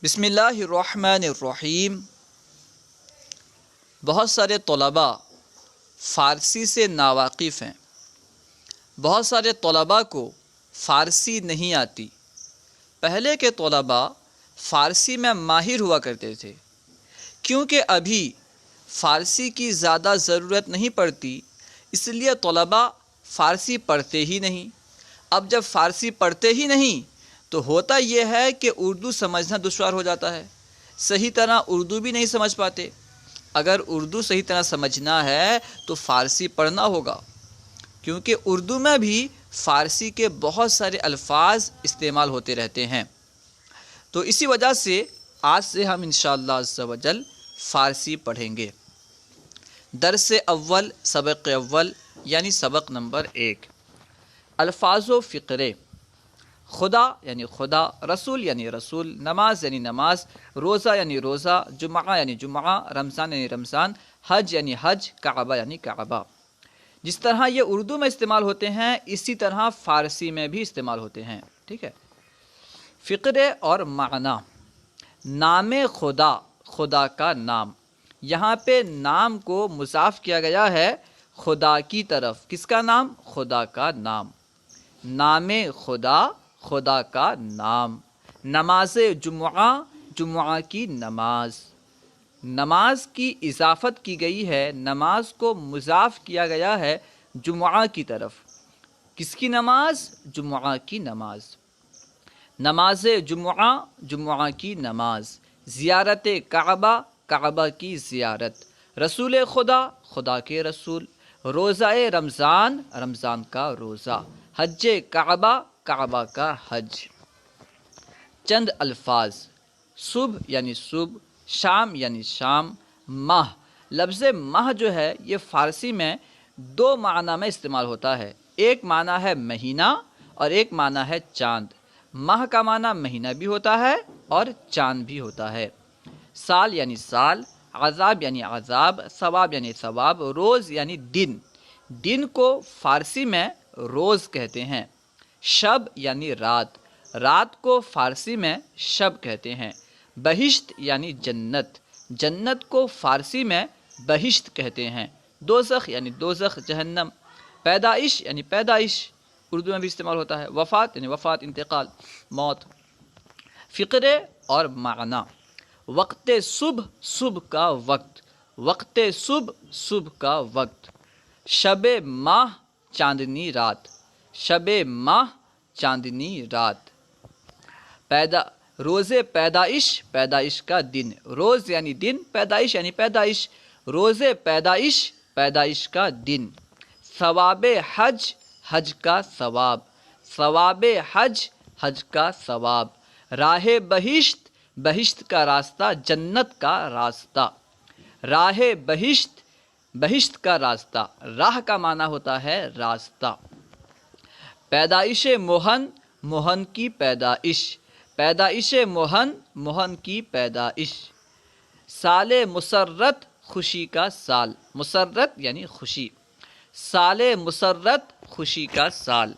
بسم اللہ الرحمن الرحیم۔ بہت سارے طلباء فارسی سے ناواقف ہیں۔ بہت سارے طلباء کو فارسی نہیں آتی۔ پہلے کے طلباء فارسی میں ماہر ہوا کرتے تھے، کیونکہ ابھی فارسی کی زیادہ ضرورت نہیں پڑتی، اس لیے طلباء فارسی پڑھتے ہی نہیں۔ اب جب فارسی پڑھتے ہی نہیں تو ہوتا یہ ہے کہ اردو سمجھنا دشوار ہو جاتا ہے، صحیح طرح اردو بھی نہیں سمجھ پاتے۔ اگر اردو صحیح طرح سمجھنا ہے تو فارسی پڑھنا ہوگا، کیونکہ اردو میں بھی فارسی کے بہت سارے الفاظ استعمال ہوتے رہتے ہیں۔ تو اسی وجہ سے آج سے ہم انشاءاللہ عز و جل فارسی پڑھیں گے۔ درس اول، سبق اول یعنی سبق نمبر 1، الفاظ و فقرے۔ خدا یعنی خدا، رسول یعنی رسول، نماز یعنی نماز، روزہ یعنی روزہ، جمعہ یعنی جمعہ، رمضان یعنی رمضان، حج یعنی حج، کعبہ یعنی کعبہ۔ جس طرح یہ اردو میں استعمال ہوتے ہیں اسی طرح فارسی میں بھی استعمال ہوتے ہیں، ٹھیک ہے۔ فقرے اور معنی۔ نام خدا، خدا کا نام۔ یہاں پہ نام کو مضاف کیا گیا ہے خدا کی طرف۔ کس کا نام؟ خدا کا نام۔ نام خدا، خدا کا نام۔ نماز جمعہ، جمعہ کی نماز۔ نماز کی اضافت کی گئی ہے، نماز کو مضاف کیا گیا ہے جمعہ کی طرف۔ کس کی نماز؟ جمعہ کی نماز۔ نماز جمعہ، جمعہ کی نماز۔ زیارت کعبہ، کعبہ کی زیارت۔ رسول خدا، خدا کے رسول۔ روزہ رمضان، رمضان کا روزہ۔ حج کعبہ، کعبہ کا حج۔ چند الفاظ۔ صبح یعنی صبح، شام یعنی شام، ماہ۔ لفظ ماہ جو ہے یہ فارسی میں دو معنی میں استعمال ہوتا ہے، ایک معنی ہے مہینہ اور ایک معنی ہے چاند۔ ماہ کا معنی مہینہ بھی ہوتا ہے اور چاند بھی ہوتا ہے۔ سال یعنی سال، عذاب یعنی عذاب، ثواب یعنی ثواب، روز یعنی دن۔ دن کو فارسی میں روز کہتے ہیں۔ شب یعنی رات، رات کو فارسی میں شب کہتے ہیں۔ بہشت یعنی جنت، جنت کو فارسی میں بہشت کہتے ہیں۔ دوزخ یعنی دوزخ، جہنم۔ پیدائش یعنی پیدائش، اردو میں بھی استعمال ہوتا ہے۔ وفات یعنی وفات، انتقال، موت۔ فقرے اور معنی۔ وقت صبح، صبح کا وقت۔ وقت صبح، صبح کا وقت۔ شب ماہ، چاندنی رات۔ شب ماہ، چاندنی رات۔ روز پیدائش، پیدائش کا دن۔ روز یعنی دن، پیدائش یعنی پیدائش، روز پیدائش، پیدائش کا دن۔ ثواب حج، حج کا ثواب۔ ثواب حج، حج کا ثواب۔ راہ بہشت، بہشت کا راستہ، جنت کا راستہ۔ راہ بہشت، بہشت کا راستہ۔ راہ کا معنی ہوتا ہے راستہ۔ پیدائش موہن، موہن کی پیدائش۔ پیدائش موہن، موہن کی پیدائش۔ سال مسرت، خوشی کا سال۔ مسرت یعنی خوشی، سال مسرت، خوشی کا سال۔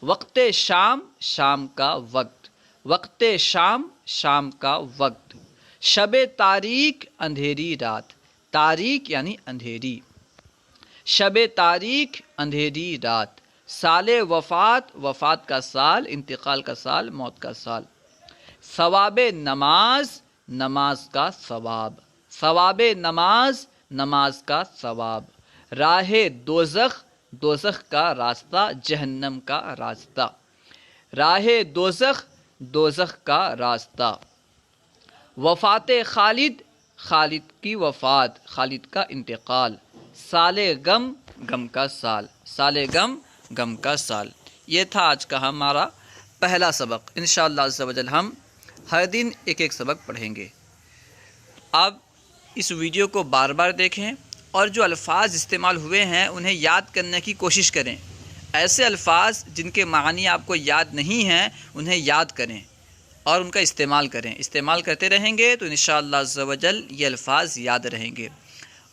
وقت شام، شام کا وقت۔ وقت شام، شام کا وقت۔ شب تاریک، اندھیری رات۔ تاریک یعنی اندھیری، شب تاریک، اندھیری رات۔ سال وفات، وفات کا سال، انتقال کا سال، موت کا سال۔ ثواب نماز، نماز کا ثواب۔ ثواب نماز، نماز کا ثواب۔ راہ دوزخ، دوزخ کا راستہ، جہنم کا راستہ۔ راہ دوزخ، دوزخ کا راستہ۔ وفات خالد، خالد کی وفات، خالد کا انتقال۔ سال غم، غم کا سال۔ سال غم، غم کا سال۔ یہ تھا آج کا ہمارا پہلا سبق۔ انشاءاللہ عز و جل ہم ہر دن ایک ایک سبق پڑھیں گے۔ اب اس ویڈیو کو بار بار دیکھیں اور جو الفاظ استعمال ہوئے ہیں انہیں یاد کرنے کی کوشش کریں۔ ایسے الفاظ جن کے معنی آپ کو یاد نہیں ہیں انہیں یاد کریں اور ان کا استعمال کریں۔ استعمال کرتے رہیں گے تو انشاءاللہ عز و جل یہ الفاظ یاد رہیں گے،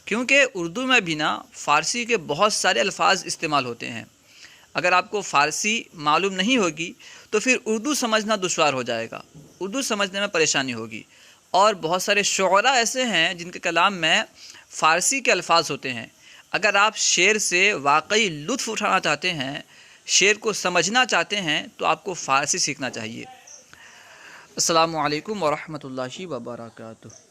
کیونکہ اردو میں بھی فارسی کے بہت سارے الفاظ استعمال ہوتے ہیں۔ اگر آپ کو فارسی معلوم نہیں ہوگی تو پھر اردو سمجھنا دشوار ہو جائے گا، اردو سمجھنے میں پریشانی ہوگی۔ اور بہت سارے شعراء ایسے ہیں جن کے کلام میں فارسی کے الفاظ ہوتے ہیں۔ اگر آپ شعر سے واقعی لطف اٹھانا چاہتے ہیں، شعر کو سمجھنا چاہتے ہیں، تو آپ کو فارسی سیکھنا چاہیے۔ السلام علیکم ورحمۃ اللہ وبرکاتہ۔